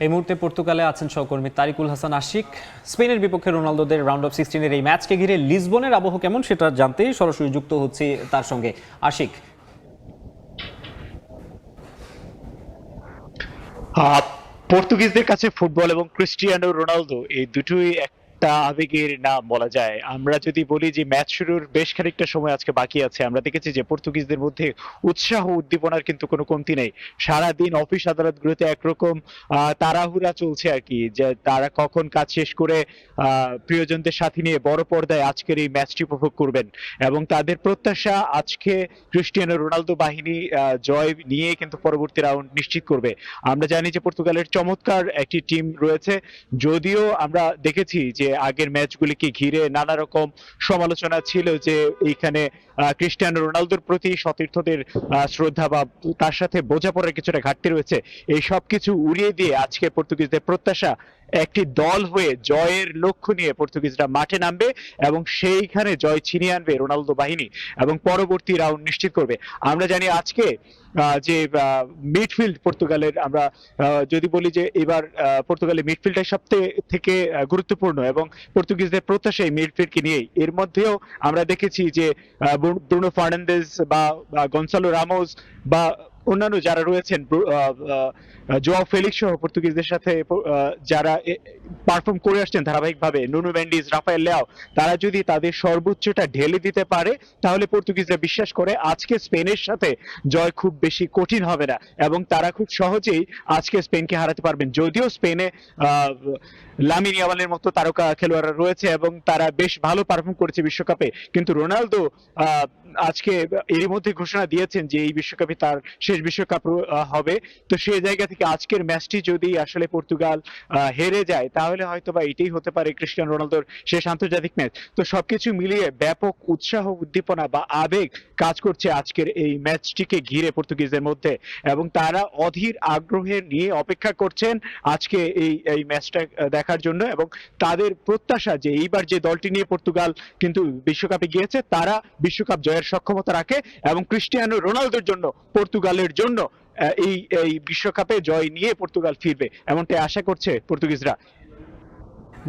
এই মুহূর্তে পর্তুগালে আছেন সহকর্মী তারিকুল হাসান আশিক। স্পেনের বিপক্ষে রোনালদোদের রাউন্ড অফ 16-এর এই ম্যাচকে ঘিরে লিসবনের আবহ কেমন সেটা জানতেই সরাসরি যুক্ত হচ্ছে তার সঙ্গে আশিক। পর্তুগিজদের কাছে ফুটবল এবং ক্রিস্টিয়ানো রোনালদো এই দুটোই একটা আবেগের নাম বলা যায়। আমরা যদি বলি যে ম্যাচ শুরুর বেশ খানিকটা সময় আজকে বাকি আছে, আমরা দেখেছি যে পর্তুগিজদের মধ্যে উৎসাহ উদ্দীপনার কিন্তু কোনো কমতি নেই। সারাদিন অফিস আদালতগুলোতে একরকম তাড়াহুড়া চলছে আর কি, যে তারা কখন কাজ শেষ করে প্রিয়জনদের সাথে নিয়ে বড় পর্দায় আজকের এই ম্যাচটি উপভোগ করবেন। এবং তাদের প্রত্যাশা আজকে ক্রিস্টিয়ানো রোনালদো বাহিনী জয় নিয়ে কিন্তু পরবর্তী রাউন্ড নিশ্চিত করবে। আমরা জানি যে পর্তুগালের চমৎকার একটি টিম রয়েছে, যদিও আমরা দেখেছি যে আগের ম্যাচগুলিকে ঘিরে নানা রকম সমালোচনা ছিল যে এইখানে ক্রিস্টিয়ানো রোনালদোর প্রতি সতীর্থদের শ্রদ্ধা বা তার সাথে বোঝাপড়ার কিছুটা ঘাটতি রয়েছে। এই সব কিছু উড়িয়ে দিয়ে আজকে পর্তুগিজদের প্রত্যাশা একটি দল হয়ে জয়ের লক্ষ্য নিয়ে পর্তুগিজরা মাঠে নামবে এবং সেইখানে জয় ছিনিয়ে আনবে রোনালদো বাহিনী এবং পরবর্তী রাউন্ড নিশ্চিত করবে। আমরা জানি আজকে যে মিডফিল্ড পর্তুগালের, আমরা যদি বলি যে এবার পর্তুগালের মিডফিল্ডটাই সব থেকে গুরুত্বপূর্ণ এবং পর্তুগিজদের প্রত্যাশা এই মিডফিল্ডকে নিয়েই। এর মধ্যেও আমরা দেখেছি যে ব্রুনো ফার্নান্দেজ বা গনসালো রামোস বা অন্যান্য যারা রয়েছেন, জোয়াও ফেলিক্স সহ পর্তুগিজদের সাথে যারা পারফর্ম করে আসছেন ধারাবাহিকভাবে, নুনো মেন্ডিস, রাফায়েল লেয়াও, তারা যদি তাদের সর্বোচ্চটা ঢেলে দিতে পারে তাহলে পর্তুগিজরা বিশ্বাস করে আজকে স্পেনের সাথে জয় খুব বেশি কঠিন হবে না এবং তারা খুব সহজেই আজকে স্পেনকে হারাতে পারবেন। যদিও স্পেনে লামিন ইয়ামালের মতো তারকা খেলোয়াড়রা রয়েছে এবং তারা বেশ ভালো পারফর্ম করেছে বিশ্বকাপে, কিন্তু রোনালদো আজকে এরই মধ্যে ঘোষণা দিয়েছেন যে এই বিশ্বকাপে তার শেষ বিশ্বকাপ হবে। তো সেই জায়গা থেকে আজকের ম্যাচটি যদি আসলে পর্তুগাল হেরে যায় তাহলে হয়তোবা এটাই হতে পারে ক্রিস্টিয়ানো রোনালদোর শেষ আন্তর্জাতিক ম্যাচ। তো সবকিছু মিলিয়ে ব্যাপক উৎসাহ, উদ্দীপনা বা আবেগ কাজ করছে আজকের এই ম্যাচটিকে ঘিরে পর্তুগিজদের মধ্যে এবং তারা অধীর আগ্রহে নিয়ে অপেক্ষা করছেন আজকে এই ম্যাচটা দেখার জন্য। এবং তাদের প্রত্যাশা যে এইবার যে দলটি নিয়ে পর্তুগাল কিন্তু বিশ্বকাপে গিয়েছে তারা বিশ্বকাপ জয়ের সক্ষমতা রাখে এবং ক্রিস্টিয়ানো রোনালদোর জন্য, পর্তুগালের জন্য এই বিশ্বকাপে জয় নিয়ে পর্তুগাল ফিরবে এমনটাই আশা করছে পর্তুগিজরা।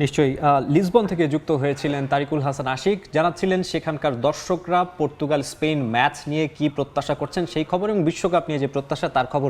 নিশ্চয়ই লিসবন থেকে যুক্ত হয়েছিলেন তারিকুল হাসান আশিক, জানাচ্ছিলেন সেখানকার দর্শকরা পর্তুগাল স্পেন ম্যাচ নিয়ে কি প্রত্যাশা করছেন সেই খবর এবং বিশ্বকাপ নিয়ে যে প্রত্যাশা তার খবর।